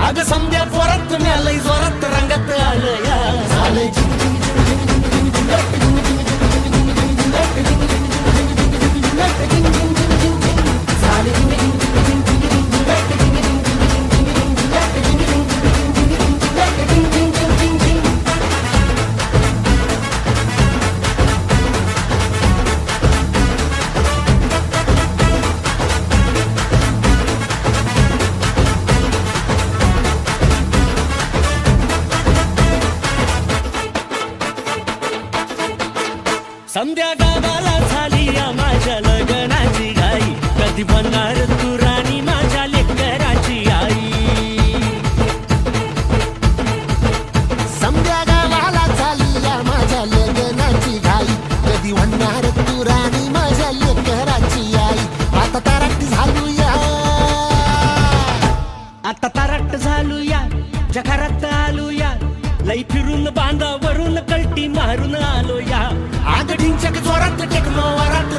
अग समद्या जोरात म्यालय जोरात रंगात आलं या झालंय समद्या गावाला झाली या माझ्या लग्नाची घाई कधी बनणार तू राणी माझ्या लेकराची आई समद्या गावाला झाली या माझ्या लग्नाची घाई कधी म्हणणार तू राणी माझ्या लेकराची आई आता ताराट झालूया आता ताराट झालूया जगारात आलूया लई फिरून बांधावरून कलटी मारून आलो या आग ढिंचक जोरात टेक्नो वरात